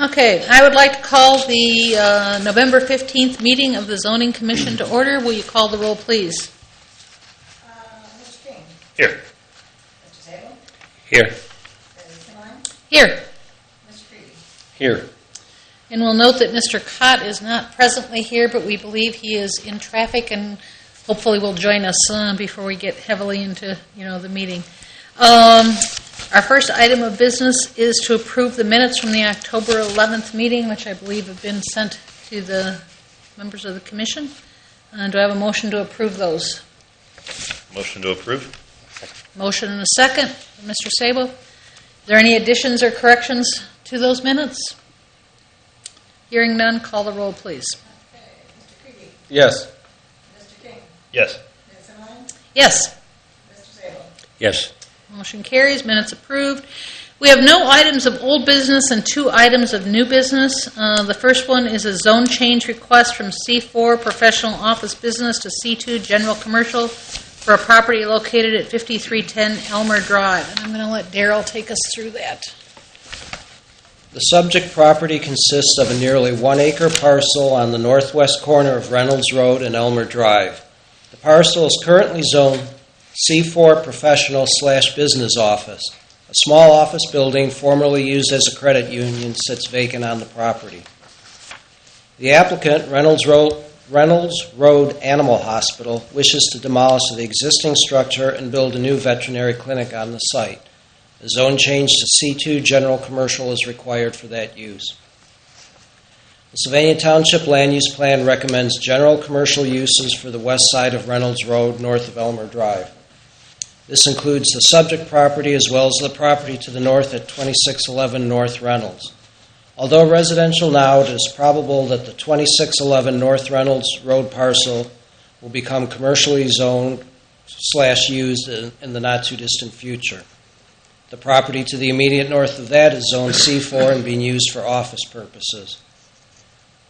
Okay, I would like to call the November 15th meeting of the Zoning Commission to order. Will you call the roll, please? Mr. King. Here. Mr. Sable. Here. Mr. Simon. Here. Mr. Creedy. Here. And we'll note that Mr. Cott is not presently here, but we believe he is in traffic and hopefully will join us before we get heavily into, the meeting. Our first item of business is to approve the minutes from the October 11th meeting, which I believe have been sent to the members of the commission. Do I have a motion to approve those? Motion to approve. Motion and a second. Mr. Sabo, are there any additions or corrections to those minutes? Hearing none, call the roll, please. Okay. Mr. Creedy. Yes. Mr. King. Yes. Ms. Simon. Yes. Mr. Sable. Yes. Motion carries. Minutes approved. We have no items of old business and 2 items of new business. The first one is a zone change request from C4 Professional Office Business to C2 General Commercial for a property located at 5310 Elmer Drive. And I'm going to let Darrell take us through that. The subject property consists of a nearly 1-acre parcel on the northwest corner of Reynolds Road and Elmer Drive. The parcel is currently zoned C4 Professional/Business Office. A small office building formerly used as a credit union sits vacant on the property. The applicant, Reynolds Road Animal Hospital, wishes to demolish the existing structure and build a new veterinary clinic on the site. A zone change to C2 General Commercial is required for that use. The Sylvania Township Land Use Plan recommends general commercial uses for the west side of Reynolds Road, north of Elmer Drive. This includes the subject property as well as the property to the north at 2611 North Reynolds. Although residential now, it is probable that the 2611 North Reynolds Road parcel will become commercially zoned/used in the not-too-distant future. The property to the immediate north of that is zoned C4 and being used for office purposes.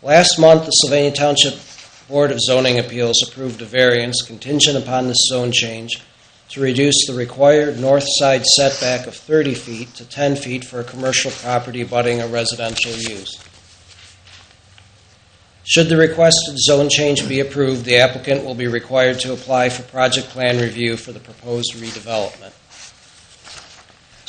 Last month, the Sylvania Township Board of Zoning Appeals approved a variance contingent upon this zone change to reduce the required north side setback of 30 feet to 10 feet for a commercial property abutting a residential use. Should the requested zone change be approved, the applicant will be required to apply for project plan review for the proposed redevelopment.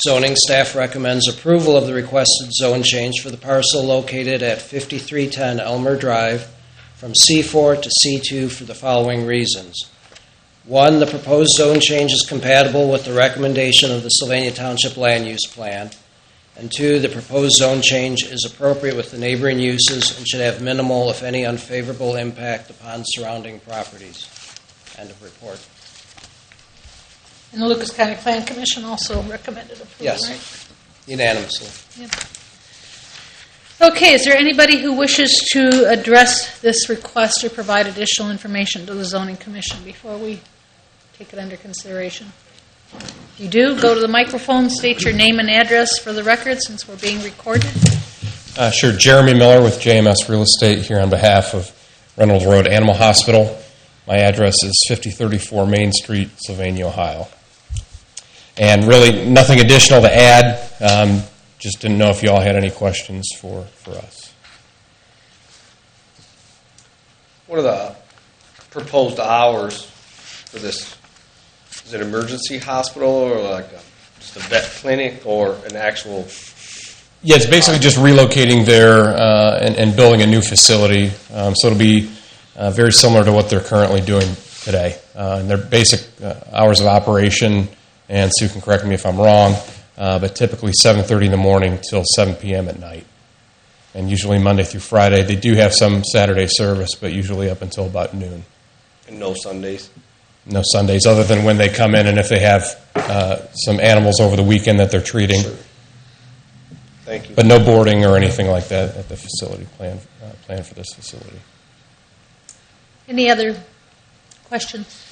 Zoning staff recommends approval of the requested zone change for the parcel located at 5310 Elmer Drive from C4 to C2 for the following reasons. 1, the proposed zone change is compatible with the recommendation of the Sylvania Township Land Use Plan. And 2, the proposed zone change is appropriate with the neighboring uses and should have minimal, if any, unfavorable impact upon surrounding properties. End of report. And the Lucas County Plan Commission also recommended approval, Yes. right? Unanimously. Yep. Okay, is there anybody who wishes to address this request or provide additional information to the Zoning Commission before we take it under consideration? If you do, go to the microphone, state your name and address for the record since we're being recorded. Sure. Jeremy Miller with JMS Real Estate here on behalf of Reynolds Road Animal Hospital. My address is 5034 Main Street, Sylvania, Ohio. And really nothing additional to add. Just didn't know if you all had any questions for us. What are the proposed hours for this? Is it an emergency hospital or like just a vet clinic or an actual? Yeah, it's basically just relocating there and building a new facility. So it'll be very similar to what they're currently doing today. And their basic hours of operation, and Sue can correct me if I'm wrong, but typically 7:30 in the morning till 7 p.m. at night. And usually Monday through Friday. They do have some Saturday service, but usually up until about noon. And no Sundays? No Sundays, other than when they come in and if they have some animals over the weekend that they're treating. Sure. Thank you. But no boarding or anything like that at the facility plan for this facility. Any other questions?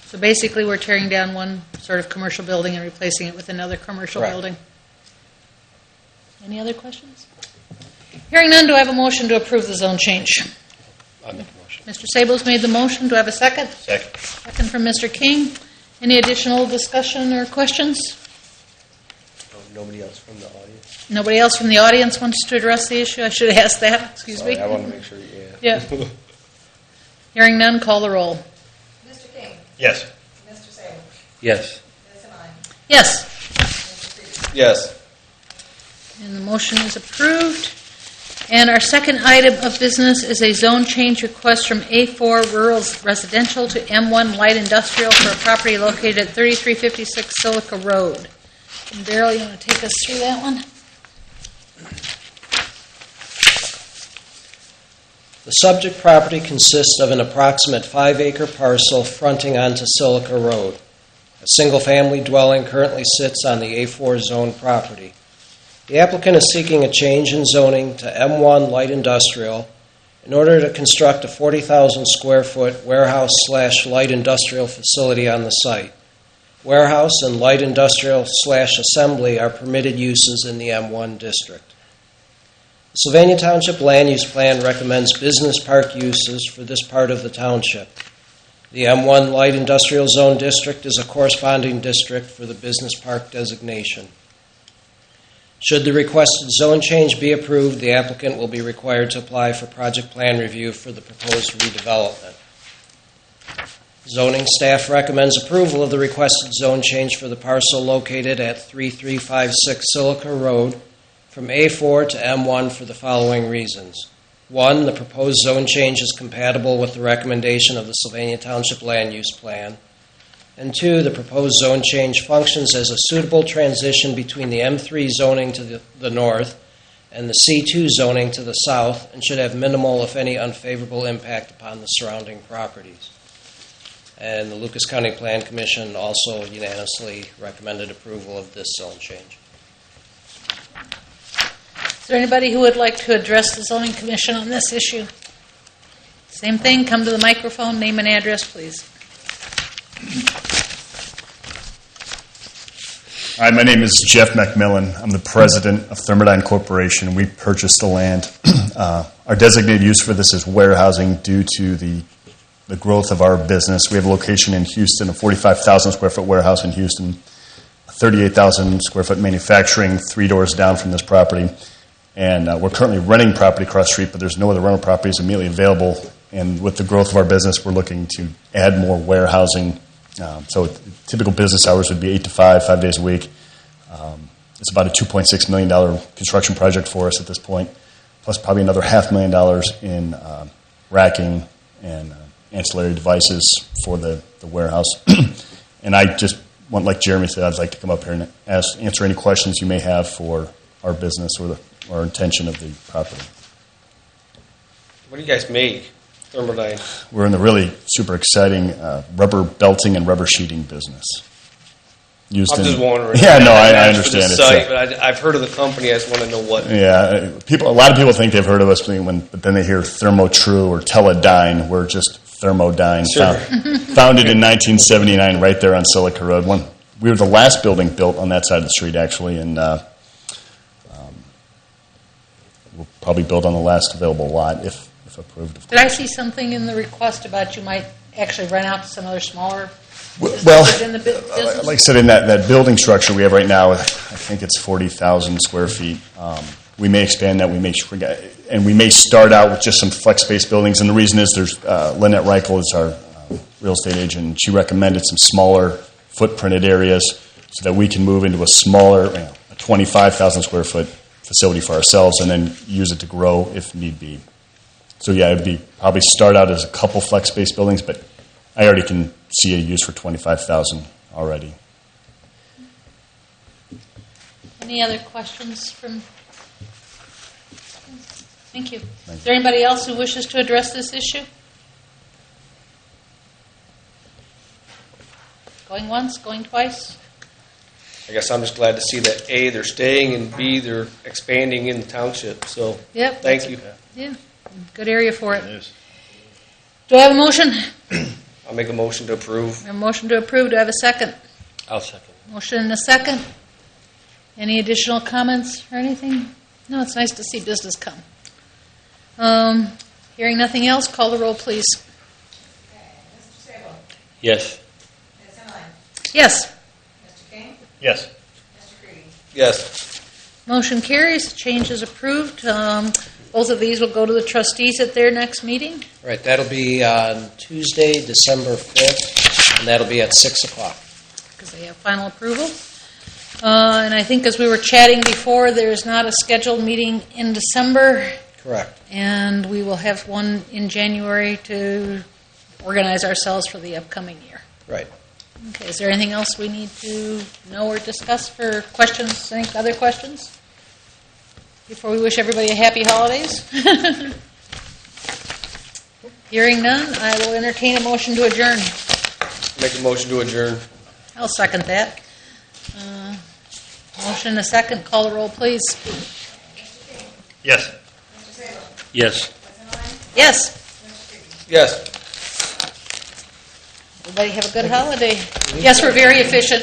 So basically we're tearing down one sort of commercial building and replacing it with another commercial Correct. building. Any other questions? Hearing none, do I have a motion to approve the zone change? I'll make a motion. Mr. Sabos made the motion. Do I have a second? Second. Second from Mr. King. Any additional discussion or questions? Nobody else from the audience? Nobody else from the audience wants to address the issue? I should have asked that, excuse Sorry, me. I want to make sure, yeah. Yeah. Hearing none, call the roll. Mr. King, Yes. Mr. Salem, Yes. Ms. Zonine, Yes, Mr. Creedy. Yes. and the motion is approved. And our second item of business is a zone change request from A4 Rural Residential to M1 Light Industrial for a property located at 3356 Silica Road. And Darrell, you want to take us through that one? The subject property consists of an approximate 5-acre parcel fronting onto Silica Road. A single-family dwelling currently sits on the A4 zone property. The applicant is seeking a change in zoning to M1 Light Industrial in order to construct a 40,000 square foot warehouse/light industrial facility on the site. Warehouse and light industrial/assembly are permitted uses in the M1 district. The Sylvania Township Land Use Plan recommends business park uses for this part of the township. The M1 Light Industrial Zone District is a corresponding district for the business park designation. Should the requested zone change be approved, the applicant will be required to apply for project plan review for the proposed redevelopment. Zoning staff recommends approval of the requested zone change for the parcel located at 3356 Silica Road from A4 to M1 for the following reasons. 1, the proposed zone change is compatible with the recommendation of the Sylvania Township Land Use Plan. And 2, the proposed zone change functions as a suitable transition between the M3 zoning to the north and the C2 zoning to the south and should have minimal, if any, unfavorable impact upon the surrounding properties. And the Lucas County Plan Commission also unanimously recommended approval of this zone change. Is there anybody who would like to address the zoning commission on this issue? Same thing, come to the microphone, name and address, please. Hi, my name is Jeff McMillan. I'm the president of Thermodyne Corporation. We purchased the land. Our designated use for this is warehousing due to the growth of our business. We have a location in Houston, a 45,000 square foot warehouse in Houston, a 38,000 square foot manufacturing 3 doors down from this property. And we're currently renting property across the street, but there's no other rental properties immediately available. And with the growth of our business, we're looking to add more warehousing. So typical business hours would be 8 to 5 days a week. It's about a $2.6 million construction project for us at this point, plus probably another $500,000 in racking and ancillary devices for the warehouse. And I just want, like Jeremy said, I'd like to come up here and answer any questions you may have for our business or our intention of the property. What do you guys make? Thermodyne. We're in the really super exciting rubber belting and rubber sheeting business. Used I'm just wondering. Yeah, no, I For understand. the site, but I've heard of the company. I just want to know what. Yeah, a lot of people think they've heard of us, but then they hear Thermo-Tru or Teledyne. We're just Thermodyne. Sure. Founded in 1979 right there on Silica Road. We were the last building built on that side of the street, actually, and we'll probably build on the last available lot if approved. Did I see something in the request about you might actually rent out to some other smaller Well, businesses in the business? like I said, in that building structure we have right now, I think it's 40,000 square feet. We may expand that. We may start out with just some flex space buildings. And the reason is there's Lynette Reichel is our real estate agent. And she recommended some smaller footprinted areas so that we can move into a smaller, a 25,000 square foot facility for ourselves, and then use it to grow if need be. So yeah, it'd be probably start out as a couple flex space buildings, but I already can see a use for 25,000 already. Any other questions from? Thank you. Is there anybody else who wishes to address this issue? Going once, going twice? I guess I'm just glad to see that A, they're staying, and B, they're expanding in the township. So Yep. thank you. Yeah, good area for it. It is. Do I have a motion? I'll make a motion to approve. A motion to approve. Do I have a second? I'll second. Motion and a second. Any additional comments or anything? No, it's nice to see business come. Hearing nothing else, call the roll, please. Okay, Mr. Salem, Yes. Ms. Zonine, Yes. Mr. King, Yes. Mr. Creedy. Yes. Motion carries, change is approved. Both of these will go to the trustees at their next meeting. Right, that'll be on Tuesday, December 5th, and that'll be at 6 o'clock. Because they have final approval. And I think as we were chatting before, there's not a scheduled meeting in December, Correct. and we will have one in January to organize ourselves for the upcoming year. Right. Okay, is there anything else we need to know or discuss for questions? Any other questions? Before we wish everybody a happy holidays? Hearing none, I will entertain a motion to adjourn. Make a motion to adjourn. I'll second that. Motion and a second. Call the roll, please. Yes. Yes. Yes. Yes. Everybody have a good holiday. Yes, we're very efficient.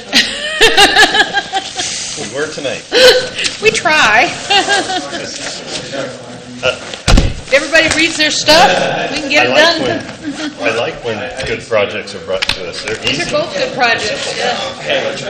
We were tonight. We try. If everybody reads their stuff, we can get it done. I like when good projects are brought to us. They're These easy. are both good projects, yeah.